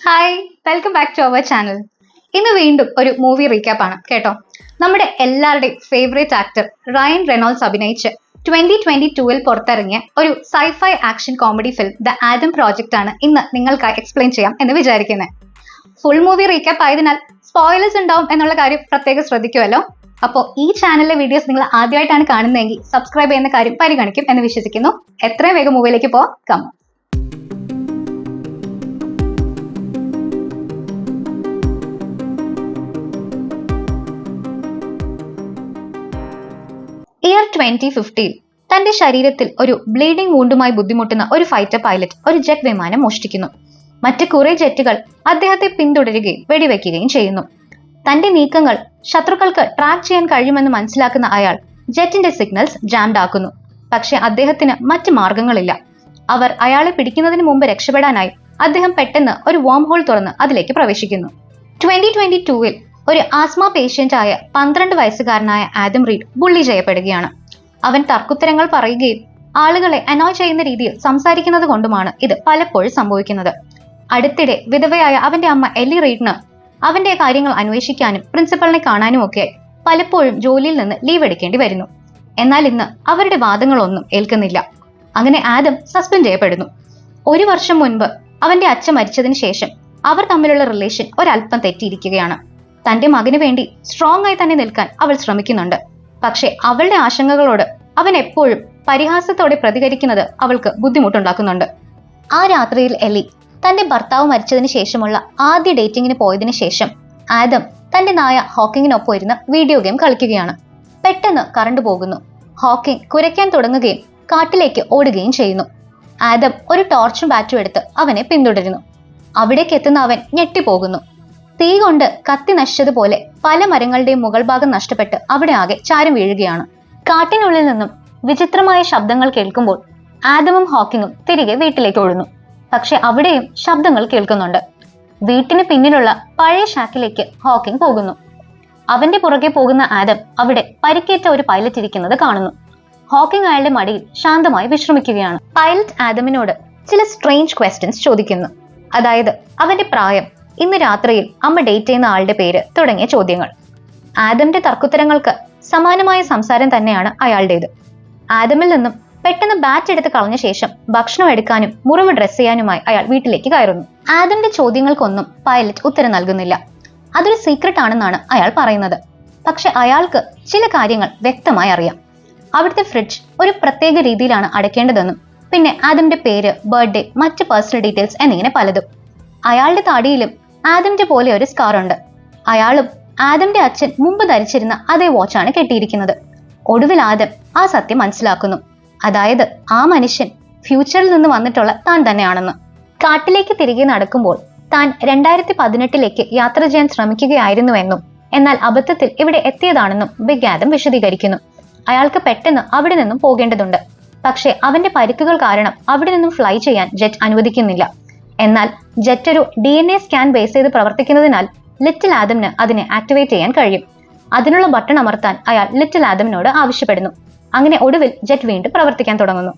Hi, welcome back to our channel. ഇന്ന് വീണ്ടും ഒരു മൂവി റീക്യാപ്പ് ആണ് കേട്ടോ. നമ്മുടെ എല്ലാവരുടെയും ഫേവറേറ്റ് ആക്ടർ റയൻ റെനോൾഡ്സ് അഭിനയിച്ച് 2022 പുറത്തിറങ്ങിയ ഒരു scifi action comedy film the Adam project ആണ് ഇന്ന് നിങ്ങൾക്കായി എക്സ്പ്ലെയിൻ ചെയ്യാം എന്ന് വിചാരിക്കുന്നത്. ഫുൾ മൂവി റീക്യാപ്പ് ആയതിനാൽ സ്പോയിലേഴ്സ് ഉണ്ടാവും എന്നുള്ള കാര്യം പ്രത്യേകം ശ്രദ്ധിക്കുമല്ലോ. അപ്പോൾ ഈ ചാനലിലെ വീഡിയോസ് നിങ്ങൾ ആദ്യമായിട്ടാണ് കാണുന്നതെങ്കിൽ സബ്സ്ക്രൈബ് ചെയ്യുന്ന കാര്യം പരിഗണിക്കും എന്ന് വിശ്വസിക്കുന്നു. എത്രയും വേഗം മൂവിയിലേക്ക് പോകാം. ഇയർ 2015 തന്റെ ശരീരത്തിൽ ഒരു ബ്ലീഡിംഗ് വൂണ്ടുമായി ബുദ്ധിമുട്ടുന്ന ഒരു ഫൈറ്റർ പൈലറ്റ് ഒരു ജെറ്റ് വിമാനം മോഷ്ടിക്കുന്നു. മറ്റ് കുറെ ജെറ്റുകൾ അദ്ദേഹത്തെ പിന്തുടരുകയും വെടിവെക്കുകയും ചെയ്യുന്നു. തന്റെ നീക്കങ്ങൾ ശത്രുക്കൾക്ക് ട്രാക്ക് ചെയ്യാൻ കഴിയുമെന്ന് മനസ്സിലാക്കുന്ന അയാൾ ജെറ്റിന്റെ സിഗ്നൽസ് ജാംഡ് ആക്കുന്നു. പക്ഷെ അദ്ദേഹത്തിന് മറ്റ് മാർഗങ്ങളില്ല. അവർ അയാളെ പിടിക്കുന്നതിന് മുമ്പ് രക്ഷപ്പെടാനായി അദ്ദേഹം പെട്ടെന്ന് ഒരു വോം ഹോൾ തുറന്ന് അതിലേക്ക് പ്രവേശിക്കുന്നു. 2022 ഒരു ആസ്മ പേഷ്യന്റ് ആയ 12 വയസ്സുകാരനായ ആദം റീഡ് ബുള്ളി ചെയ്യപ്പെടുകയാണ്. അവൻ തർക്കുത്തരങ്ങൾ പറയുകയും ആളുകളെ അനോയ് ചെയ്യുന്ന രീതിയിൽ സംസാരിക്കുന്നത് കൊണ്ടുമാണ് ഇത് പലപ്പോഴും സംഭവിക്കുന്നത്. അടുത്തിടെ വിധവയായ അവന്റെ അമ്മ എല്ലി റീഡിന് അവന്റെ കാര്യങ്ങൾ അന്വേഷിക്കാനും പ്രിൻസിപ്പലിനെ കാണാനും ഒക്കെ പലപ്പോഴും ജോലിയിൽ നിന്ന് ലീവ് എടുക്കേണ്ടി വരുന്നു. എന്നാൽ ഇന്ന് അവരുടെ വാദങ്ങളൊന്നും ഏൽക്കുന്നില്ല. അങ്ങനെ ആദം സസ്പെൻഡ് ചെയ്യപ്പെടുന്നു. 1 വർഷം മുൻപ് അവന്റെ അച്ഛൻ മരിച്ചതിന് ശേഷം അവർ തമ്മിലുള്ള റിലേഷൻ ഒരല്പം തെറ്റിയിരിക്കുകയാണ്. തന്റെ മകന് വേണ്ടി സ്ട്രോങ് ആയി തന്നെ നിൽക്കാൻ അവൾ ശ്രമിക്കുന്നുണ്ട്. പക്ഷെ അവളുടെ ആശങ്കകളോട് അവൻ എപ്പോഴും പരിഹാസത്തോടെ പ്രതികരിക്കുന്നത് അവൾക്ക് ബുദ്ധിമുട്ടുണ്ടാക്കുന്നുണ്ട്. ആ രാത്രിയിൽ എലി തന്റെ ഭർത്താവ് മരിച്ചതിന് ശേഷമുള്ള ആദ്യ ഡേറ്റിങ്ങിന് പോയതിനു ശേഷം ആദം തന്റെ നായ ഹോക്കിങ്ങിനൊപ്പം ഇരുന്ന് വീഡിയോ ഗെയിം കളിക്കുകയാണ്. പെട്ടെന്ന് കറണ്ട് പോകുന്നു. ഹോക്കിംഗ് കുരയ്ക്കാൻ തുടങ്ങുകയും കാട്ടിലേക്ക് ഓടുകയും ചെയ്യുന്നു. ആദം ഒരു ടോർച്ചും ബാറ്റും എടുത്ത് അവനെ പിന്തുടരുന്നു. അവിടേക്ക് എത്തുന്ന അവൻ ഞെട്ടിപ്പോകുന്നു. തീ കൊണ്ട് കത്തി നശിച്ചതുപോലെ പല മരങ്ങളുടെയും മുകൾ ഭാഗം നഷ്ടപ്പെട്ട് അവിടെ ആകെ ചാരം വീഴുകയാണ്. കാട്ടിനുള്ളിൽ നിന്നും വിചിത്രമായ ശബ്ദങ്ങൾ കേൾക്കുമ്പോൾ ആദമും ഹോക്കിങ്ങും തിരികെ വീട്ടിലേക്ക് ഓടുന്നു. പക്ഷെ അവിടെയും ശബ്ദങ്ങൾ കേൾക്കുന്നുണ്ട്. വീട്ടിന് പിന്നിലുള്ള പഴയ ഷാക്കിലേക്ക് ഹോക്കിംഗ് പോകുന്നു. അവന്റെ പുറകെ പോകുന്ന ആദം അവിടെ പരിക്കേറ്റ ഒരു പൈലറ്റ് ഇരിക്കുന്നത് കാണുന്നു. ഹോക്കിംഗ് അയാളുടെ മടിയിൽ ശാന്തമായി വിശ്രമിക്കുകയാണ്. പൈലറ്റ് ആദമിനോട് ചില സ്ട്രേഞ്ച് ക്വസ്റ്റ്യൻസ് ചോദിക്കുന്നു. അതായത് അവന്റെ പ്രായം, ഇന്ന് രാത്രിയിൽ അമ്മ ഡേറ്റ് ചെയ്യുന്ന ആളുടെ പേര് തുടങ്ങിയ ചോദ്യങ്ങൾ. ആദമിന്റെ തർക്കുത്തരങ്ങൾക്ക് സമാനമായ സംസാരം തന്നെയാണ് അയാളുടേത്. ആദമിൽ നിന്നും പെട്ടെന്ന് ബാറ്റ് എടുത്ത് കളഞ്ഞ ശേഷം ഭക്ഷണം എടുക്കാനും മുറിവ് ഡ്രസ് ചെയ്യാനുമായി അയാൾ വീട്ടിലേക്ക് കയറുന്നു. ആദമിന്റെ ചോദ്യങ്ങൾക്കൊന്നും പൈലറ്റ് ഉത്തരം നൽകുന്നില്ല. അതൊരു സീക്രട്ട് ആണെന്നാണ് അയാൾ പറയുന്നത്. പക്ഷെ അയാൾക്ക് ചില കാര്യങ്ങൾ വ്യക്തമായി അറിയാം. അവിടുത്തെ ഫ്രിഡ്ജ് ഒരു പ്രത്യേക രീതിയിലാണ് അടയ്ക്കേണ്ടതെന്നും പിന്നെ ആദമിന്റെ പേര്, ബർത്ത്ഡേ, മറ്റ് പേഴ്സണൽ ഡീറ്റെയിൽസ് എന്നിങ്ങനെ പലതും. അയാളുടെ താടിയിലും ആദമിന്റെ പോലെ ഒരു സ്കാർ ഉണ്ട്. അയാളും ആദമിന്റെ അച്ഛൻ മുമ്പ് ധരിച്ചിരുന്ന അതേ വാച്ചാണ് കെട്ടിയിരിക്കുന്നത്. ഒടുവിൽ ആദം ആ സത്യം മനസ്സിലാക്കുന്നു. അതായത് ആ മനുഷ്യൻ ഫ്യൂച്ചറിൽ നിന്ന് വന്നിട്ടുള്ള താൻ തന്നെയാണെന്ന്. കാട്ടിലേക്ക് തിരികെ നടക്കുമ്പോൾ താൻ 2018 യാത്ര ചെയ്യാൻ ശ്രമിക്കുകയായിരുന്നുവെന്നും എന്നാൽ അബദ്ധത്തിൽ ഇവിടെ എത്തിയതാണെന്നും ബിഗ് ആദം വിശദീകരിക്കുന്നു. അയാൾക്ക് പെട്ടെന്ന് അവിടെ നിന്നും പോകേണ്ടതുണ്ട്. പക്ഷെ അവന്റെ പരിക്കുകൾ കാരണം അവിടെ നിന്നും ഫ്ലൈ ചെയ്യാൻ ജെറ്റ് അനുവദിക്കുന്നില്ല. എന്നാൽ ജെറ്റ് ഒരു DNA സ്കാൻ ബേസ് ചെയ്ത് പ്രവർത്തിക്കുന്നതിനാൽ ലിറ്റിൽ ആദമിന് അതിനെ ആക്ടിവേറ്റ് ചെയ്യാൻ കഴിയും. അതിനുള്ള ബട്ടൺ അമർത്താൻ അയാൾ ലിറ്റിൽ ആദമിനോട് ആവശ്യപ്പെടുന്നു. അങ്ങനെ ഒടുവിൽ ജെറ്റ് വീണ്ടും പ്രവർത്തിക്കാൻ തുടങ്ങുന്നു.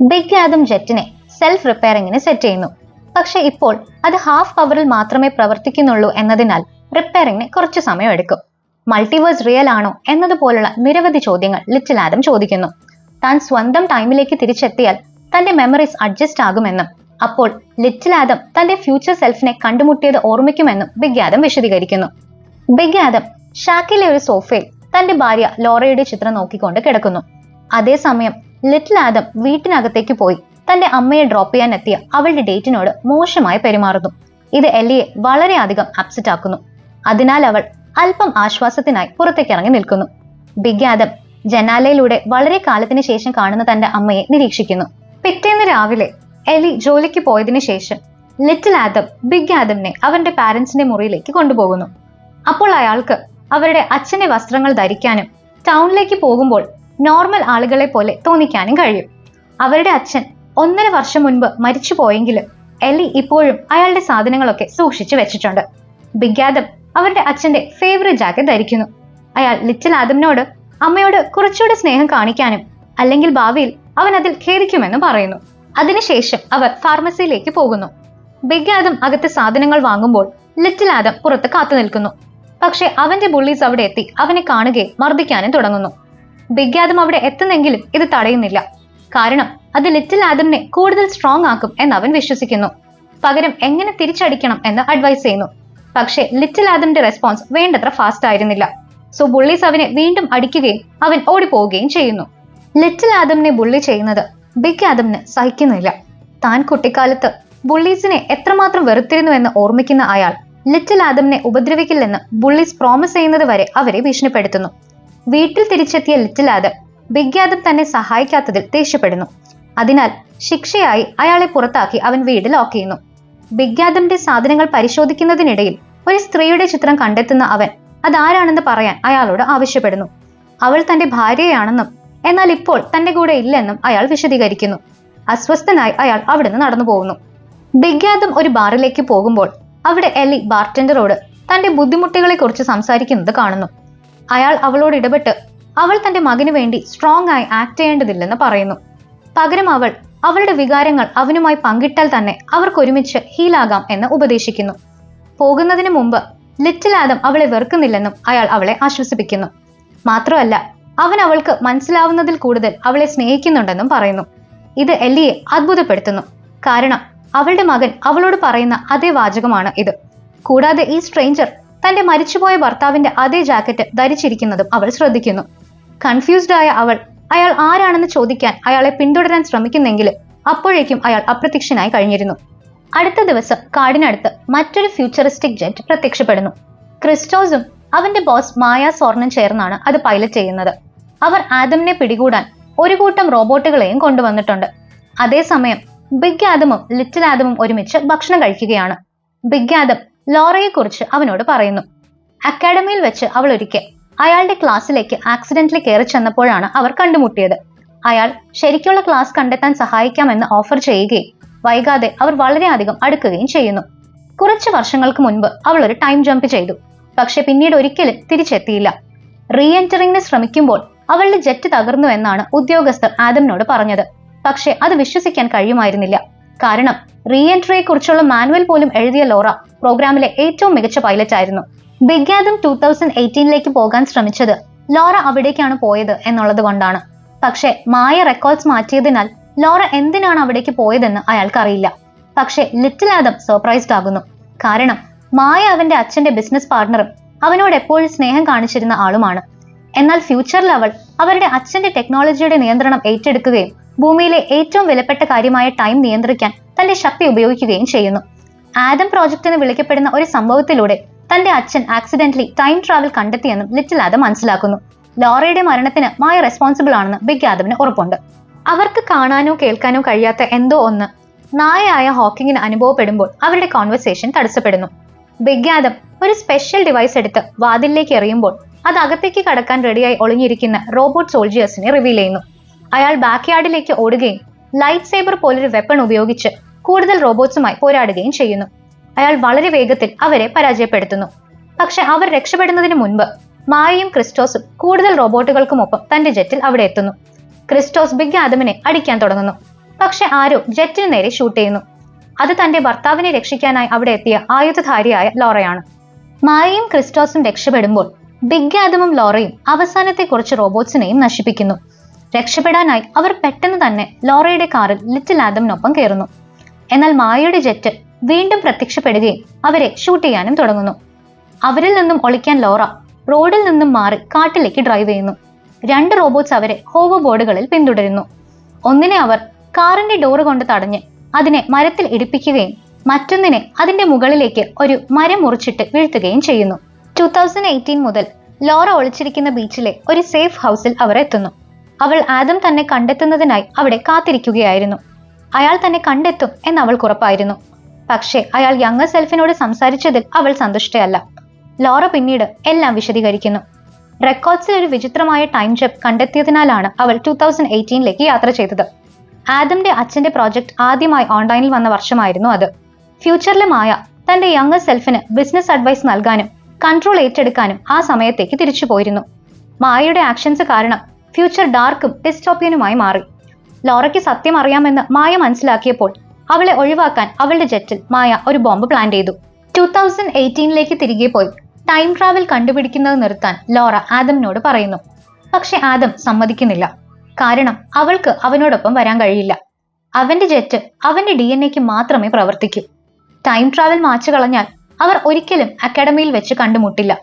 ബിഗ് ആദം ജെറ്റിനെ സെൽഫ് റിപ്പയറിംഗിന് സെറ്റ് ചെയ്യുന്നു. പക്ഷെ ഇപ്പോൾ അത് ഹാഫ് പവറിൽ മാത്രമേ പ്രവർത്തിക്കുന്നുള്ളൂ എന്നതിനാൽ റിപ്പയറിംഗിന് കുറച്ചു സമയം എടുക്കും. മൾട്ടിവേഴ്സ് റിയൽ ആണോ എന്നതുപോലുള്ള നിരവധി ചോദ്യങ്ങൾ ലിറ്റിൽ ആദം ചോദിക്കുന്നു. താൻ സ്വന്തം ടൈമിലേക്ക് തിരിച്ചെത്തിയാൽ തന്റെ മെമ്മറീസ് അഡ്ജസ്റ്റ് ആകുമെന്നും അപ്പോൾ ലിറ്റിൽ ആദം തന്റെ ഫ്യൂച്ചർ സെൽഫിനെ കണ്ടുമുട്ടിയത് ഓർമ്മിക്കുമെന്നും ബിഗ് ആദം വിശദീകരിക്കുന്നു. ബിഗ് ആദം ഷാക്കിലെ ഒരു സോഫയിൽ തന്റെ ഭാര്യ ലോറയുടെ ചിത്രം നോക്കിക്കൊണ്ട് കിടക്കുന്നു. അതേസമയം ലിറ്റിൽ ആദം വീട്ടിനകത്തേക്ക് പോയി തന്റെ അമ്മയെ ഡ്രോപ്പ് ചെയ്യാൻ എത്തിയ അവളുടെ ഡേറ്റിനോട് മോശമായി പെരുമാറുന്നു. ഇത് എല്ലിയെ വളരെയധികം അപ്സെറ്റ് ആക്കുന്നു. അതിനാൽ അവൾ അല്പം ആശ്വാസത്തിനായി പുറത്തേക്ക് ഇറങ്ങി നിൽക്കുന്നു. ബിഗ് ആദം ജനാലയിലൂടെ വളരെ കാലത്തിന് ശേഷം കാണുന്ന തന്റെ അമ്മയെ നിരീക്ഷിക്കുന്നു. പിറ്റേന്ന് രാവിലെ എലി ജോലിക്ക് പോയതിനു ശേഷം ലിറ്റിൽ ആദം ബിഗ് ആദമിനെ അവന്റെ പാരന്റ്സിന്റെ മുറിയിലേക്ക് കൊണ്ടുപോകുന്നു. അപ്പോൾ അയാൾക്ക് അവരുടെ അച്ഛന്റെ വസ്ത്രങ്ങൾ ധരിക്കാനും ടൗണിലേക്ക് പോകുമ്പോൾ നോർമൽ ആളുകളെ പോലെ തോന്നിക്കാനും കഴിയും. അവരുടെ അച്ഛൻ 1.5 വർഷം മുൻപ് മരിച്ചു പോയെങ്കിലും എലി ഇപ്പോഴും അയാളുടെ സാധനങ്ങളൊക്കെ സൂക്ഷിച്ചു വെച്ചിട്ടുണ്ട്. ബിഗ് ആദം അവരുടെ അച്ഛന്റെ ഫേവറേറ്റ് ജാക്കറ്റ് ധരിക്കുന്നു. അയാൾ ലിറ്റിൽ ആദമിനോട് അമ്മയോട് കുറച്ചുകൂടെ സ്നേഹം കാണിക്കാനും അല്ലെങ്കിൽ ഭാവിയിൽ അവൻ അതിൽ ഖേദിക്കുമെന്നും പറയുന്നു. അതിനുശേഷം അവർ ഫാർമസിയിലേക്ക് പോകുന്നു. ബിഗ് ആദം അകത്ത് സാധനങ്ങൾ വാങ്ങുമ്പോൾ ലിറ്റിൽ ആദം പുറത്ത് കാത്തു നിൽക്കുന്നു. പക്ഷെ അവന്റെ ബുള്ളീസ് അവിടെ എത്തി അവനെ കാണുകയും മർദ്ദിക്കാനും തുടങ്ങുന്നു. ബിഗ് ആദം അവിടെ എത്തുന്നെങ്കിലും ഇത് തടയുന്നില്ല. കാരണം അത് ലിറ്റിൽ ആദമിനെ കൂടുതൽ സ്ട്രോങ് ആക്കും എന്ന് അവൻ വിശ്വസിക്കുന്നു. പകരം എങ്ങനെ തിരിച്ചടിക്കണം എന്ന് അഡ്വൈസ് ചെയ്യുന്നു. പക്ഷേ ലിറ്റിൽ ആദമിന്റെ റെസ്പോൺസ് വേണ്ടത്ര ഫാസ്റ്റ് ആയിരുന്നില്ല. സോ ബുള്ളീസ് അവനെ വീണ്ടും അടിക്കുകയും അവൻ ഓടിപ്പോവുകയും ചെയ്യുന്നു. ലിറ്റിൽ ആദമിനെ ബുള്ളി ചെയ്യുന്നത് ബിഗ് ആദമിന് സഹിക്കുന്നില്ല. താൻ കുട്ടിക്കാലത്ത് ബുള്ളീസിനെ എത്രമാത്രം വെറുത്തിരുന്നു എന്ന് ഓർമ്മിക്കുന്ന അയാൾ ലിറ്റിൽ ആദമിനെ ഉപദ്രവിക്കില്ലെന്ന് ബുള്ളീസ് പ്രോമിസ് ചെയ്യുന്നത് വരെ അവരെ ഭീഷണിപ്പെടുത്തുന്നു. വീട്ടിൽ തിരിച്ചെത്തിയ ലിറ്റിൽ ആദം ബിഗ് ആദം തന്നെ സഹായിക്കാത്തതിൽ ദേഷ്യപ്പെടുന്നു. അതിനാൽ ശിക്ഷയായി അയാളെ പുറത്താക്കി അവൻ വീട് ലോക്ക് ചെയ്യുന്നു. ബിഗ് ആദമിന്റെ സാധനങ്ങൾ പരിശോധിക്കുന്നതിനിടയിൽ ഒരു സ്ത്രീയുടെ ചിത്രം കണ്ടെത്തുന്ന അവൻ അതാരാണെന്ന് പറയാൻ അയാളോട് ആവശ്യപ്പെടുന്നു. അവൾ തന്റെ ഭാര്യയാണെന്നും എന്നാൽ ഇപ്പോൾ തന്റെ കൂടെ ഇല്ലെന്നും അയാൾ വിശദീകരിക്കുന്നു. അസ്വസ്ഥനായി അയാൾ അവിടുന്ന് നടന്നു പോകുന്നു. ബിഗ് ആദം ഒരു ബാറിലേക്ക് പോകുമ്പോൾ അവിടെ എല്ലി ബാർടെൻഡറോട് തന്റെ ബുദ്ധിമുട്ടുകളെ കുറിച്ച് സംസാരിക്കുന്നത് കാണുന്നു. അയാൾ അവളോട് ഇടപെട്ട് അവൾ തന്റെ മകന് വേണ്ടി സ്ട്രോങ് ആയി ആക്ട് ചെയ്യേണ്ടതില്ലെന്ന് പറയുന്നു. പകരം അവൾ അവളുടെ വികാരങ്ങൾ അവനുമായി പങ്കിട്ടാൽ തന്നെ അവർക്കൊരുമിച്ച് ഹീലാകാം എന്ന് ഉപദേശിക്കുന്നു. പോകുന്നതിന് മുമ്പ് ലിറ്റിൽ ആദം അവളെ വെറുക്കുന്നില്ലെന്നും അയാൾ അവളെ ആശ്വസിപ്പിക്കുന്നു. മാത്രമല്ല അവൻ അവൾക്ക് മനസ്സിലാവുന്നതിൽ കൂടുതൽ അവളെ സ്നേഹിക്കുന്നുണ്ടെന്നും പറയുന്നു. ഇത് എല്ലിയെ അത്ഭുതപ്പെടുത്തുന്നു. കാരണം അവളുടെ മകൻ അവളോട് പറയുന്ന അതേ വാചകമാണ് ഇത്. കൂടാതെ ഈ സ്ട്രേഞ്ചർ തന്റെ മരിച്ചുപോയ ഭർത്താവിന്റെ അതേ ജാക്കറ്റ് ധരിച്ചിരിക്കുന്നതും അവൾ ശ്രദ്ധിക്കുന്നു. കൺഫ്യൂസ്ഡ് ആയ അവൾ അയാൾ ആരാണെന്ന് ചോദിക്കാൻ അയാളെ പിന്തുടരാൻ ശ്രമിക്കുന്നെങ്കിലും അപ്പോഴേക്കും അയാൾ അപ്രത്യക്ഷനായി കഴിഞ്ഞിരുന്നു. അടുത്ത ദിവസം കാടിനടുത്ത് മറ്റൊരു ഫ്യൂച്ചറിസ്റ്റിക് ജെറ്റ് പ്രത്യക്ഷപ്പെടുന്നു. ക്രിസ്റ്റോസും അവന്റെ ബോസ് മായ സോർണും ചേർന്നാണ് അത് പൈലറ്റ് ചെയ്യുന്നത്. അവർ ആദമിനെ പിടികൂടാൻ ഒരു കൂട്ടം റോബോട്ടുകളെയും കൊണ്ടുവന്നിട്ടുണ്ട്. അതേസമയം ബിഗ് ആദമും ലിറ്റിൽ ആദമും ഒരുമിച്ച് ഭക്ഷണം കഴിക്കുകയാണ്. ബിഗ് ആദം ലോറയെ കുറിച്ച് അവനോട് പറയുന്നു. അക്കാഡമിയിൽ വെച്ച് അവൾ ഒരിക്കൽ അയാളുടെ ക്ലാസ്സിലേക്ക് ആക്സിഡന്റലി കയറി ചെന്നപ്പോഴാണ് അവർ കണ്ടുമുട്ടിയത്. അയാൾ ശരിക്കുള്ള ക്ലാസ് കണ്ടെത്താൻ സഹായിക്കാമെന്ന് ഓഫർ ചെയ്യുകയും വൈകാതെ അവർ വളരെയധികം അടുക്കുകയും ചെയ്യുന്നു. കുറച്ച് വർഷങ്ങൾക്ക് മുൻപ് അവൾ ഒരു ടൈം ജമ്പ് ചെയ്തു. പക്ഷെ പിന്നീട് ഒരിക്കലും തിരിച്ചെത്തിയില്ല. റീ എൻറ്ററിങ്ങിന് ശ്രമിക്കുമ്പോൾ അവളുടെ ജെറ്റ് തകർന്നു എന്നാണ് ഉദ്യോഗസ്ഥർ ആദമിനോട് പറഞ്ഞത്. പക്ഷെ അത് വിശ്വസിക്കാൻ കഴിയുമായിരുന്നില്ല. കാരണം റീ എൻട്രിയെ കുറിച്ചുള്ള മാനുവൽ പോലും എഴുതിയ ലോറ പ്രോഗ്രാമിലെ ഏറ്റവും മികച്ച പൈലറ്റ് ആയിരുന്നു. ബിഗ് ആദം 2018 പോകാൻ ശ്രമിച്ചത് ലോറ അവിടേക്കാണ് പോയത് എന്നുള്ളത് കൊണ്ടാണ്. പക്ഷെ മായ റെക്കോർഡ്സ് മാറ്റിയതിനാൽ ലോറ എന്തിനാണ് അവിടേക്ക് പോയതെന്ന് അയാൾക്കറിയില്ല. പക്ഷെ ലിറ്റിൽ ആദം സർപ്രൈസ്ഡ് ആകുന്നു. കാരണം മായ അവന്റെ അച്ഛന്റെ ബിസിനസ് പാർട്ണറും അവനോട് എപ്പോഴും സ്നേഹം കാണിച്ചിരുന്ന ആളുമാണ്. എന്നാൽ ഫ്യൂച്ചറിൽ അവൾ അവരുടെ അച്ഛന്റെ ടെക്നോളജിയുടെ നിയന്ത്രണം ഏറ്റെടുക്കുകയും ഭൂമിയിലെ ഏറ്റവും വിലപ്പെട്ട കാര്യമായ ടൈം നിയന്ത്രിക്കാൻ തന്റെ ശക്തി ഉപയോഗിക്കുകയും ചെയ്യുന്നു. ആദം പ്രോജക്റ്റ് എന്ന് വിളിക്കപ്പെടുന്ന ഒരു സംഭവത്തിലൂടെ തന്റെ അച്ഛൻ ആക്സിഡന്റലി ടൈം ട്രാവൽ കണ്ടെത്തിയെന്നും ലിറ്റിൽ ആദം മനസ്സിലാക്കുന്നു. ലോറയുടെ മരണത്തിന് മായ റെസ്പോൺസിബിൾ ആണെന്ന് ബിഗ് ആദമിന് ഉറപ്പുണ്ട്. അവർക്ക് കാണാനോ കേൾക്കാനോ കഴിയാത്ത എന്തോ ഒന്ന് നായയായ ഹോക്കിങ്ങിന് അനുഭവപ്പെടുമ്പോൾ അവരുടെ കോൺവെർസേഷൻ തടസ്സപ്പെടുന്നു. ബിഗ് ആദം ഒരു സ്പെഷ്യൽ ഡിവൈസ് എടുത്ത് വാതിലിലേക്ക് എറിയുമ്പോൾ അത് അകത്തേക്ക് കടക്കാൻ റെഡിയായി ഒളിഞ്ഞിരിക്കുന്ന റോബോട്ട് സോൾജിയേഴ്സിനെ റിവീൽ ചെയ്യുന്നു. അയാൾ ബാക്ക് യാർഡിലേക്ക് ഓടുകയും ലൈറ്റ് സേബർ പോലൊരു വെപ്പൺ ഉപയോഗിച്ച് കൂടുതൽ റോബോട്ട്സുമായി പോരാടുകയും ചെയ്യുന്നു. അയാൾ വളരെ വേഗത്തിൽ അവരെ പരാജയപ്പെടുത്തുന്നു. പക്ഷെ അവർ രക്ഷപ്പെടുന്നതിന് മുൻപ് മായയും ക്രിസ്റ്റോസും കൂടുതൽ റോബോട്ടുകൾക്കുമൊപ്പം തന്റെ ജെറ്റിൽ അവിടെ എത്തുന്നു. ക്രിസ്റ്റോസ് ബിഗ് ആദമിനെ അടിക്കാൻ തുടങ്ങുന്നു. പക്ഷെ ആരോ ജെറ്റിന് നേരെ ഷൂട്ട് ചെയ്യുന്നു. അത് തന്റെ ഭർത്താവിനെ രക്ഷിക്കാനായി അവിടെ എത്തിയ ആയുധധാരിയായ ലോറയാണ്. മായയും ക്രിസ്റ്റോസും രക്ഷപ്പെടുമ്പോൾ ബിഗ് ആദമും ലോറയും അവസാനത്തെ കുറച്ച് റോബോട്ട്സിനെയും നശിപ്പിക്കുന്നു. രക്ഷപ്പെടാനായി അവർ പെട്ടെന്ന് തന്നെ ലോറയുടെ കാറിൽ ലിറ്റിൽ ആദമിനൊപ്പം കയറുന്നു. എന്നാൽ മായയുടെ ജെറ്റ് വീണ്ടും പ്രത്യക്ഷപ്പെടുകയും അവരെ ഷൂട്ട് ചെയ്യാനും തുടങ്ങുന്നു. അവരിൽ നിന്നും ഒളിക്കാൻ ലോറ റോഡിൽ നിന്നും മാറി കാട്ടിലേക്ക് ഡ്രൈവ് ചെയ്യുന്നു. 2 റോബോട്ട്സ് അവരെ ഹോവർ ബോർഡുകളിൽ പിന്തുടരുന്നു. ഒന്നിനെ അവർ കാറിന്റെ ഡോറ് കൊണ്ട് തടഞ്ഞ് അതിനെ മരത്തിൽ ഇടിപ്പിക്കുകയും മറ്റൊന്നിനെ അതിന്റെ മുകളിലേക്ക് ഒരു മരം മുറിച്ചിട്ട് വീഴ്ത്തുകയും ചെയ്യുന്നു. 2018 മുതൽ ലോറ ഒളിച്ചിരിക്കുന്ന ബീച്ചിലെ ഒരു സേഫ് ഹൗസിൽ അവർ എത്തുന്നു. അവൾ ആദം തന്നെ കണ്ടെത്തുന്നതിനായി അവിടെ കാത്തിരിക്കുകയായിരുന്നു. അയാൾ തന്നെ കണ്ടെത്തും എന്ന് അവൾക്ക് ഉറപ്പായിരുന്നു. പക്ഷേ അയാൾ യങ്ങർ സെൽഫിനോട് സംസാരിച്ചതിൽ അവൾ സന്തുഷ്ടയല്ല. ലോറ പിന്നീട് എല്ലാം വിശദീകരിക്കുന്നു. റെക്കോർഡ്സിൽ ഒരു വിചിത്രമായ ടൈം ജമ്പ് കണ്ടെത്തിയതിനാലാണ് അവൾ 2018 യാത്ര ചെയ്തത്. ആദമിന്റെ അച്ഛന്റെ പ്രോജക്ട് ആദ്യമായി ഓൺലൈനിൽ വന്ന വർഷമായിരുന്നു അത്. ഫ്യൂച്ചറിലെ മായ തന്റെ യങ്ങർ സെൽഫിന് ബിസിനസ് അഡ്വൈസ് നൽകാനും കൺട്രോൾ ഏറ്റെടുക്കാനും ആ സമയത്തേക്ക് തിരിച്ചു പോയിരുന്നു. മായയുടെ ആക്ഷൻസ് കാരണം ഫ്യൂച്ചർ ഡാർക്കും ഡിസ്റ്റോപ്പിയനുമായി മാറി. ലോറയ്ക്ക് സത്യം അറിയാമെന്ന് മായ മനസ്സിലാക്കിയപ്പോൾ അവളെ ഒഴിവാക്കാൻ അവളുടെ ജെറ്റിൽ മായ ഒരു ബോംബ് പ്ലാൻ ചെയ്തു. 2018 തിരികെ പോയി ടൈം ട്രാവൽ കണ്ടുപിടിക്കുന്നത് നിർത്താൻ ലോറ ആദമിനോട് പറയുന്നു. പക്ഷെ ആദം സമ്മതിക്കുന്നില്ല. കാരണം അവൾക്ക് അവനോടൊപ്പം വരാൻ കഴിയില്ല. അവന്റെ ജെറ്റ് അവന്റെ DNA മാത്രമേ പ്രവർത്തിക്കൂ. ടൈം ട്രാവൽ മാച്ചു കളഞ്ഞാൽ അവർ ഒരിക്കലും അക്കാഡമിയിൽ വെച്ച് കണ്ടുമുട്ടില്ല.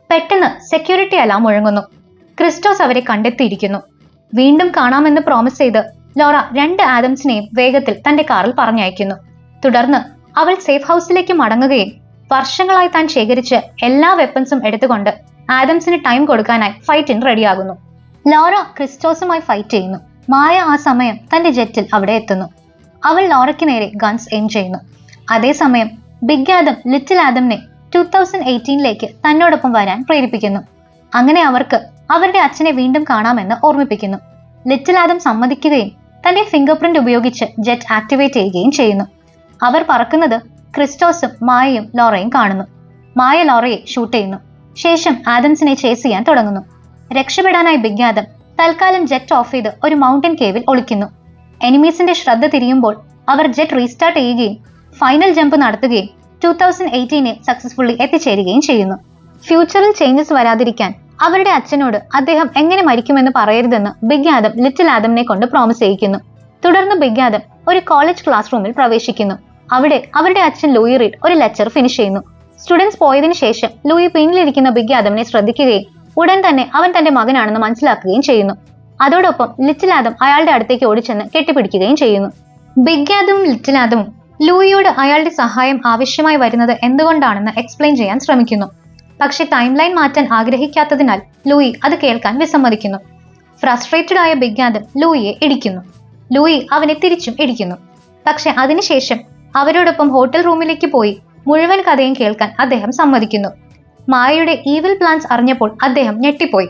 പെട്ടെന്ന് സെക്യൂരിറ്റി അലാം മുഴങ്ങുന്നു. ക്രിസ്റ്റോസ് അവരെ കണ്ടെത്തിയിരിക്കുന്നു. വീണ്ടും കാണാമെന്ന് പ്രോമിസ് ചെയ്ത് ലോറ 2 ആദംസിനെയും വേഗത്തിൽ തന്റെ കാറിൽ പറഞ്ഞയക്കുന്നു. തുടർന്ന് അവൾ സേഫ് ഹൗസിലേക്ക് മടങ്ങുകയും വർഷങ്ങളായി താൻ ശേഖരിച്ച് എല്ലാ വെപ്പൺസും എടുത്തുകൊണ്ട് ആദംസിന് ടൈം കൊടുക്കാനായി ഫൈറ്റിന് റെഡിയാകുന്നു. ലോറ ക്രിസ്റ്റോസുമായി ഫൈറ്റ് ചെയ്യുന്നു. മായ ആ സമയം തന്റെ ജെറ്റിൽ അവിടെ എത്തുന്നു. അവൾ ലോറയ്ക്ക് നേരെ ഗൺസ് എയിം ചെയ്യുന്നു. അതേസമയം ബിഗ് ആദം ലിറ്റിൽ ആദമിനെ 2018 തന്നോടൊപ്പം വരാൻ പ്രേരിപ്പിക്കുന്നു. അങ്ങനെ അവർക്ക് അവരുടെ അച്ഛനെ വീണ്ടും കാണാമെന്ന് ഓർമ്മിപ്പിക്കുന്നു. ലിറ്റിൽ ആദം സമ്മതിക്കുകയും തന്റെ ഫിംഗർ പ്രിന്റ് ഉപയോഗിച്ച് ജെറ്റ് ആക്ടിവേറ്റ് ചെയ്യുകയും ചെയ്യുന്നു. അവർ പറക്കുന്നത് ക്രിസ്റ്റോസും മായയും ലോറയും കാണുന്നു. മായ ലോറയെ ഷൂട്ട് ചെയ്യുന്നു. ശേഷം ആദംസിനെ ചേസ് ചെയ്യാൻ തുടങ്ങുന്നു. രക്ഷപ്പെടാനായി ബിഗ് ആദം തൽക്കാലം ജെറ്റ് ഓഫ് ചെയ്ത് ഒരു മൗണ്ടൻ കേവിൽ ഒളിക്കുന്നു. എനിമീസിന്റെ ശ്രദ്ധ തിരിയുമ്പോൾ അവർ ജെറ്റ് റീസ്റ്റാർട്ട് ചെയ്യുകയും ഫൈനൽ ജമ്പ് നടത്തുകയും 2018 സക്സസ്ഫുള്ളി എത്തിച്ചേരുകയും ചെയ്യുന്നു. ഫ്യൂച്ചറിൽ ചേഞ്ചസ് വരാതിരിക്കാൻ അവരുടെ അച്ഛനോട് അദ്ദേഹം എങ്ങനെ മരിക്കുമെന്ന് പറയരുതെന്ന് ബിഗ് ആദം ലിറ്റിൽ ആദമിനെ കൊണ്ട് പ്രോമിസ് ചെയ്യിക്കുന്നു. തുടർന്ന് ബിഗ് ആദം ഒരു കോളേജ് ക്ലാസ് റൂമിൽ പ്രവേശിക്കുന്നു. അവിടെ അവരുടെ അച്ഛൻ ലൂയി റീഡ് ഒരു ലെക്ചർ ഫിനിഷ് ചെയ്യുന്നു. സ്റ്റുഡൻസ് പോയതിനു ശേഷം ലൂയി പിന്നിലിരിക്കുന്ന ബിഗ് ആദമിനെ ശ്രദ്ധിക്കുകയും ഉടൻ തന്നെ അവൻ തന്റെ മകനാണെന്ന് മനസ്സിലാക്കുകയും ചെയ്യുന്നു. അതോടൊപ്പം ലിറ്റിൽ ആദം അയാളുടെ അടുത്തേക്ക് ഓടിച്ചെന്ന് കെട്ടിപ്പിടിക്കുകയും ചെയ്യുന്നു. ബിഗ് ആദവും ലിറ്റിൽ ആദവും ലൂയിയോട് അയാളുടെ സഹായം ആവശ്യമായി വരുന്നത് എന്തുകൊണ്ടാണെന്ന് എക്സ്പ്ലെയിൻ ചെയ്യാൻ ശ്രമിക്കുന്നു. പക്ഷെ ടൈം ലൈൻ മാറ്റാൻ ആഗ്രഹിക്കാത്തതിനാൽ ലൂയി അത് കേൾക്കാൻ വിസമ്മതിക്കുന്നു. ഫ്രസ്ട്രേറ്റഡ് ആയ ബിഗ് ആദം ലൂയിയെ ഇടിക്കുന്നു. ലൂയി അവനെ തിരിച്ചും ഇടിക്കുന്നു. പക്ഷെ അതിനുശേഷം അവരോടൊപ്പം ഹോട്ടൽ റൂമിലേക്ക് പോയി മുഴുവൻ കഥയും കേൾക്കാൻ അദ്ദേഹം സമ്മതിക്കുന്നു. മായയുടെ ഈവിൽ പ്ലാൻസ് അറിഞ്ഞപ്പോൾ അദ്ദേഹം ഞെട്ടിപ്പോയി.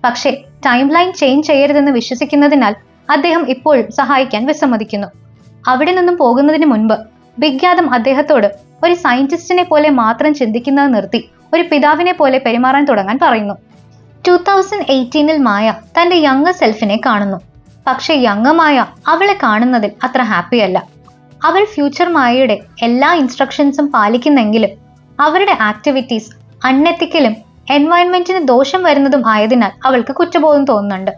പക്ഷേ ടൈം ലൈൻ ചേഞ്ച് ചെയ്യരുതെന്ന് വിശ്വസിക്കുന്നതിനാൽ അദ്ദേഹം ഇപ്പോഴും സഹായിക്കാൻ വിസമ്മതിക്കുന്നു. അവിടെ നിന്നും പോകുന്നതിന് മുൻപ് ബിഗ് ആദം അദ്ദേഹത്തോട് ഒരു സയന്റിസ്റ്റിനെ പോലെ മാത്രം ചിന്തിക്കുന്നത് നിർത്തി ഒരു പിതാവിനെ പോലെ പെരുമാറാൻ തുടങ്ങാൻ പറയുന്നു. 2018 മായ തന്റെ യങ്ങർ സെൽഫിനെ കാണുന്നു. പക്ഷെ യങ്ങർ മായ അവളെ കാണുന്നതിൽ അത്ര ഹാപ്പിയല്ല. അവൾ ഫ്യൂച്ചർ മായയുടെ എല്ലാ ഇൻസ്ട്രക്ഷൻസും പാലിക്കുന്നെങ്കിലും അവരുടെ ആക്ടിവിറ്റീസ് അൺഎത്തിക്കലും എൻവയൺമെന്റിന് ദോഷം വരുന്നതും ആയതിനാൽ അവൾക്ക് കുറ്റബോധം തോന്നുന്നുണ്ട്.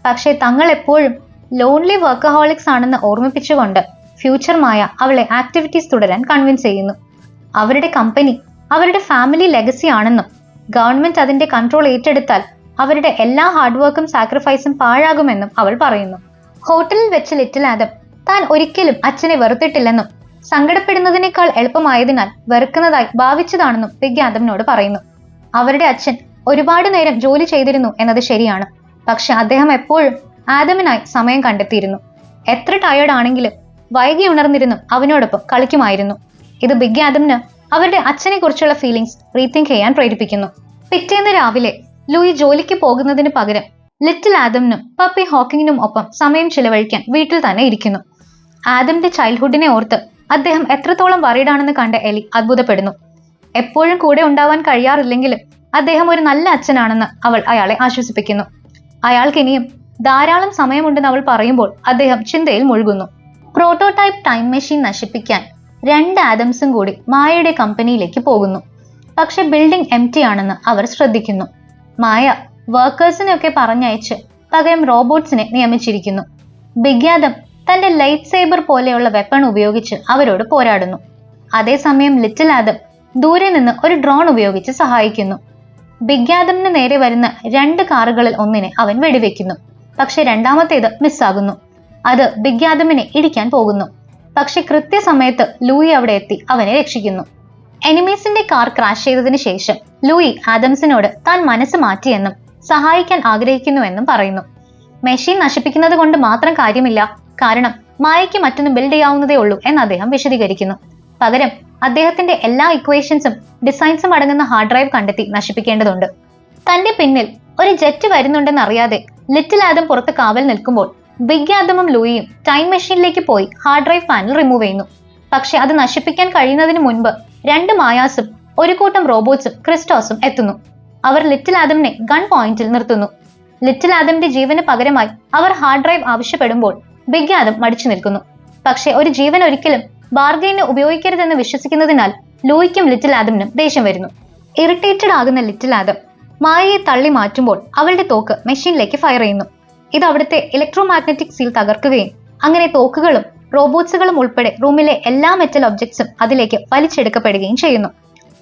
പക്ഷെ തങ്ങൾ എപ്പോഴും ലോൺലി വർക്കഹോളിക്സ് ആണെന്ന് ഓർമ്മിപ്പിച്ചുകൊണ്ട് ഫ്യൂച്ചർ മായ അവളെ ആക്ടിവിറ്റീസ് തുടരാൻ കൺവിൻസ് ചെയ്യുന്നു. അവരുടെ കമ്പനി അവരുടെ ഫാമിലി ലെഗസി ആണെന്നും ഗവൺമെന്റ് അതിന്റെ കൺട്രോൾ ഏറ്റെടുത്താൽ അവരുടെ എല്ലാ ഹാർഡ് വർക്കും സാക്രിഫൈസും പാഴാകുമെന്നും അവൾ പറയുന്നു. ഹോട്ടലിൽ വെച്ച് ലിറ്റിൽ ആദം താൻ ഒരിക്കലും അച്ഛനെ വെറുത്തിട്ടില്ലെന്നും സങ്കടപ്പെടുന്നതിനേക്കാൾ എളുപ്പമായതിനാൽ വെറുക്കുന്നതായി ഭാവിച്ചതാണെന്നും ബിഗ് ആദമിനോട് പറയുന്നു. അവരുടെ അച്ഛൻ ഒരുപാട് നേരം ജോലി ചെയ്തിരുന്നു എന്നത് ശരിയാണ്. പക്ഷെ അദ്ദേഹം എപ്പോഴും ആദമിനായി സമയം കണ്ടെത്തിയിരുന്നു. എത്ര ടയേർഡ് ആണെങ്കിലും വൈകി ഉണർന്നിരുന്നും അവനോടൊപ്പം കളിക്കുമായിരുന്നു. ഇത് ബിഗ് ആദമിന് അവരുടെ അച്ഛനെ കുറിച്ചുള്ള ഫീലിംഗ്സ് റീതിങ്ക് ചെയ്യാൻ പ്രേരിപ്പിക്കുന്നു. പിറ്റേന്ന് രാവിലെ ലൂയി ജോലിക്ക് പോകുന്നതിന് പകരം ലിറ്റിൽ ആദമിനും പപ്പി ഹോക്കിങ്ങിനും ഒപ്പം സമയം ചിലവഴിക്കാൻ വീട്ടിൽ തന്നെ ഇരിക്കുന്നു. ആദമിന്റെ ചൈൽഡ്ഹുഡിനെ ഓർത്ത് അദ്ദേഹം എത്രത്തോളം വറീഡാണെന്ന് കണ്ട എലി അത്ഭുതപ്പെടുന്നു. എപ്പോഴും കൂടെ ഉണ്ടാവാൻ കഴിയാറില്ലെങ്കിലും അദ്ദേഹം ഒരു നല്ല അച്ഛനാണെന്ന് അവൾ അയാളെ ആശ്വസിപ്പിക്കുന്നു. അയാൾക്ക് ഇനിയും ധാരാളം സമയമുണ്ടെന്ന് അവൾ പറയുമ്പോൾ അദ്ദേഹം ചിന്തയിൽ മുഴുകുന്നു. പ്രോട്ടോടൈപ്പ് ടൈം മെഷീൻ നശിപ്പിക്കാൻ 2 ആദംസും കൂടി മായയുടെ കമ്പനിയിലേക്ക് പോകുന്നു. പക്ഷെ ബിൽഡിംഗ് എംപ്റ്റി ആണെന്ന് അവർ ശ്രദ്ധിക്കുന്നു. മായ വർക്കേഴ്സിനെയൊക്കെ പറഞ്ഞയച്ച് പകരം റോബോട്ട്സിനെ നിയമിച്ചിരിക്കുന്നു. ബിഗ് ആദം തന്റെ ലൈറ്റ് സേബർ പോലെയുള്ള വെപ്പൺ ഉപയോഗിച്ച് അവരോട് പോരാടുന്നു. അതേസമയം ലിറ്റിൽ ആദം ദൂരെ നിന്ന് ഒരു ഡ്രോൺ ഉപയോഗിച്ച് സഹായിക്കുന്നു. ബിഗ് ആദമിന് നേരെ വരുന്ന 2 കാറുകളിൽ ഒന്നിനെ അവൻ വെടിവെക്കുന്നു. പക്ഷെ രണ്ടാമത്തേത് മിസ്സാകുന്നു. അത് ബിഗ് ആദമിനെ ഇടിക്കാൻ പോകുന്നു. പക്ഷെ കൃത്യസമയത്ത് ലൂയി അവിടെ എത്തി അവനെ രക്ഷിക്കുന്നു. എനിമീസിന്റെ കാർ ക്രാഷ് ചെയ്തതിനു ശേഷം ലൂയി ആദംസിനോട് താൻ മനസ്സ് മാറ്റിയെന്നും സഹായിക്കാൻ ആഗ്രഹിക്കുന്നുവെന്നും പറയുന്നു. മെഷീൻ നശിപ്പിക്കുന്നത് കൊണ്ട് മാത്രം കാര്യമില്ല, കാരണം മായയ്ക്ക് മറ്റൊന്ന് ബിൽഡ് ചെയ്യാവുന്നതേ ഉള്ളൂ എന്ന് അദ്ദേഹം വിശദീകരിക്കുന്നു. പകരം അദ്ദേഹത്തിന്റെ എല്ലാ ഇക്വേഷൻസും ഡിസൈൻസും അടങ്ങുന്ന ഹാർഡ് ഡ്രൈവ് കണ്ടെത്തി നശിപ്പിക്കേണ്ടതുണ്ട്. തന്റെ പിന്നിൽ ഒരു ജെറ്റ് വരുന്നുണ്ടെന്നറിയാതെ ലിറ്റിൽ ആദം പുറത്ത് കാവൽ നിൽക്കുമ്പോൾ ബിഗ് ആദമും ലൂയിയും ടൈം മെഷീനിലേക്ക് പോയി ഹാർഡ് ഡ്രൈവ് പാനൽ റിമൂവ് ചെയ്യുന്നു. പക്ഷെ അത് നശിപ്പിക്കാൻ കഴിയുന്നതിന് മുൻപ് 2 മായാസും ഒരു കൂട്ടം റോബോട്ട്സും ക്രിസ്റ്റോസും എത്തുന്നു. അവർ ലിറ്റിൽ ആദമിനെ ഗൺ പോയിന്റിൽ നിർത്തുന്നു. ലിറ്റിൽ ആദമിന്റെ ജീവന് പകരമായി അവർ ഹാർഡ് ഡ്രൈവ് ആവശ്യപ്പെടുമ്പോൾ ബിഗ് ആദം മടിച്ചു നിൽക്കുന്നു. പക്ഷെ ഒരു ജീവൻ ഒരിക്കലും ബാർഗെയിന് ഉപയോഗിക്കരുതെന്ന് വിശ്വസിക്കുന്നതിനാൽ ലൂയിക്കും ലിറ്റിൽ ആദമിനും ദേഷ്യം വരുന്നു. ഇറിറ്റേറ്റഡ് ആകുന്ന ലിറ്റിൽ ആദം മായയെ തള്ളി മാറ്റുമ്പോൾ അവളുടെ തോക്ക് മെഷീനിലേക്ക് ഫയർ ചെയ്യുന്നു. ഇത് അവിടുത്തെ ഇലക്ട്രോമാഗ്നറ്റിക് സീൽ തകർക്കുകയും അങ്ങനെ തോക്കുകളും റോബോട്ട്സുകളും ഉൾപ്പെടെ റൂമിലെ എല്ലാ മെറ്റൽ ഒബ്ജക്ട്സും അതിലേക്ക് വലിച്ചെടുക്കപ്പെടുകയും ചെയ്യുന്നു.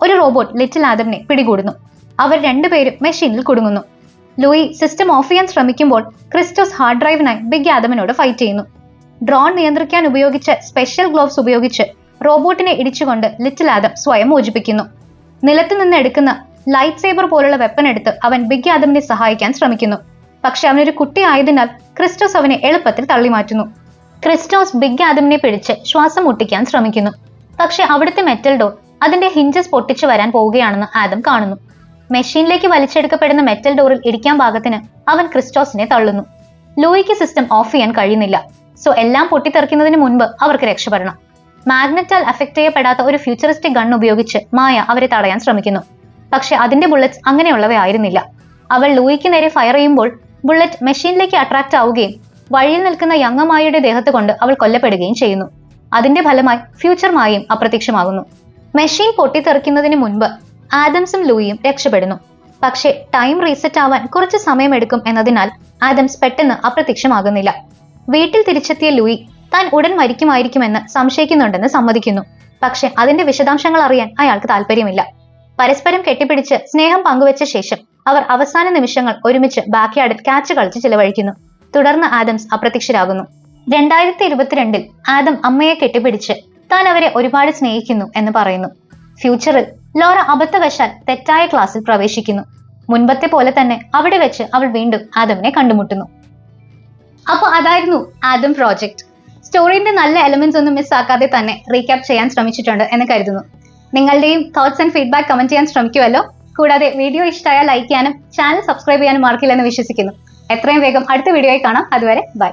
ഒരു റോബോട്ട് ലിറ്റിൽ ആദമിനെ പിടികൂടുന്നു. അവർ രണ്ടുപേരും മെഷീനിൽ കുടുങ്ങുന്നു. ലൂയി സിസ്റ്റം ഓഫ് ചെയ്യാൻ ശ്രമിക്കുമ്പോൾ ക്രിസ്റ്റോസ് ഹാർഡ് ഡ്രൈവിനായി ബിഗ് ആദമിനോട് ഫൈറ്റ് ചെയ്യുന്നു. ഡ്രോൺ നിയന്ത്രിക്കാൻ ഉപയോഗിച്ച സ്പെഷ്യൽ ഗ്ലോവ്സ് ഉപയോഗിച്ച് റോബോട്ടിനെ ഇടിച്ചുകൊണ്ട് ലിറ്റിൽ ആദം സ്വയം മോചിപ്പിക്കുന്നു. നിലത്ത് നിന്ന് എടുക്കുന്ന ലൈറ്റ് സേബർ പോലുള്ള വെപ്പൺ എടുത്ത് അവൻ ബിഗ് ആദമിനെ സഹായിക്കാൻ ശ്രമിക്കുന്നു. പക്ഷെ അവനൊരു കുട്ടി ആയതിനാൽ ക്രിസ്റ്റോസ് അവനെ എളുപ്പത്തിൽ തള്ളിമാറ്റുന്നു. ക്രിസ്റ്റോസ് ബിഗ് ആദമിനെ പിടിച്ച് ശ്വാസം മുട്ടിക്കാൻ ശ്രമിക്കുന്നു. പക്ഷെ അവിടുത്തെ മെറ്റൽ ഡോർ അതിന്റെ ഹിഞ്ചസ് പൊട്ടിച്ചു വരാൻ പോവുകയാണെന്ന് ആദം കാണുന്നു. മെഷീനിലേക്ക് വലിച്ചെടുക്കപ്പെടുന്ന മെറ്റൽ ഡോറിൽ ഇടിക്കാൻ പാകത്തിന് അവൻ ക്രിസ്റ്റോസിനെ തള്ളുന്നു. ലൂയിക്ക് സിസ്റ്റം ഓഫ് ചെയ്യാൻ കഴിയുന്നില്ല. സോ എല്ലാം പൊട്ടിത്തെറിക്കുന്നതിന് മുൻപ് അവർക്ക് രക്ഷപ്പെടണം. മാഗ്നറ്റാൽ അഫക്ട് ചെയ്യപ്പെടാത്ത ഒരു ഫ്യൂച്ചറിസ്റ്റിക് ഗൺ ഉപയോഗിച്ച് മായ അവരെ തടയാൻ ശ്രമിക്കുന്നു. പക്ഷെ അതിന്റെ ബുള്ളറ്റ്സ് അങ്ങനെയുള്ളവയായിരുന്നില്ല. അവൾ ലൂയിക്ക് നേരെ ഫയർ ചെയ്യുമ്പോൾ ബുള്ളറ്റ് മെഷീനിലേക്ക് അട്രാക്ട് ആവുകയും വഴിയിൽ നിൽക്കുന്ന യങ്ങ മായയുടെ ദേഹത്ത് കൊണ്ട് അവൾ കൊല്ലപ്പെടുകയും ചെയ്യുന്നു. അതിന്റെ ഫലമായി ഫ്യൂച്ചർ മായയും അപ്രത്യക്ഷമാകുന്നു. മെഷീൻ പൊട്ടിത്തെറിക്കുന്നതിന് മുൻപ് ആദംസും ലൂയിയും രക്ഷപ്പെടുന്നു. പക്ഷെ ടൈം റീസെറ്റ് ആവാൻ കുറച്ച് സമയമെടുക്കും എന്നതിനാൽ ആദംസ് പെട്ടെന്ന് അപ്രത്യക്ഷമാകുന്നില്ല. വീട്ടിൽ തിരിച്ചെത്തിയ ലൂയി താൻ ഉടൻ മരിക്കുമായിരിക്കുമെന്ന് സംശയിക്കുന്നുണ്ടെന്ന് സമ്മതിക്കുന്നു. പക്ഷെ അതിന്റെ വിശദാംശങ്ങൾ അറിയാൻ അയാൾക്ക് താല്പര്യമില്ല. പരസ്പരം കെട്ടിപ്പിടിച്ച് സ്നേഹം പങ്കുവെച്ച ശേഷം അവർ അവസാന നിമിഷങ്ങൾ ഒരുമിച്ച് ബാക്ക്യാർഡിൽ ക്യാച്ച് കളിച്ച് ചിലവഴിക്കുന്നു. തുടർന്ന് ആദംസ് അപ്രത്യക്ഷരാകുന്നു. 2022 ആദം അമ്മയെ കെട്ടിപ്പിടിച്ച് താൻ അവരെ ഒരുപാട് സ്നേഹിക്കുന്നു എന്ന് പറയുന്നു. ഫ്യൂച്ചറിൽ ലോറ അബദ്ധവശാൽ തെറ്റായ ക്ലാസ്സിൽ പ്രവേശിക്കുന്നു. മുൻപത്തെ പോലെ തന്നെ അവിടെ വെച്ച് അവൾ വീണ്ടും ആദമിനെ കണ്ടുമുട്ടുന്നു. അപ്പോൾ അതായിരുന്നു ആദം പ്രോജക്റ്റ്. സ്റ്റോറിന്റെ നല്ല എലമെന്റ്സ് ഒന്നും മിസ് ആക്കാതെ തന്നെ റീക്യാപ്പ് ചെയ്യാൻ ശ്രമിച്ചിട്ടുണ്ട് എന്ന് കരുതുന്നു. നിങ്ങളുടെയും തോട്ട്സ് ആൻഡ് ഫീഡ്ബാക്ക് കമന്റ് ചെയ്യാൻ ശ്രമിക്കുമല്ലോ. കൂടാതെ വീഡിയോ ഇഷ്ടമായാൽ ലൈക്ക് ചെയ്യാനും ചാനൽ സബ്സ്ക്രൈബ് ചെയ്യാനും മറക്കില്ലെന്ന് വിശ്വസിക്കുന്നു. എത്രയും വേഗം അടുത്ത വീഡിയോയിൽ കാണാം. അതുവരെ ബൈ.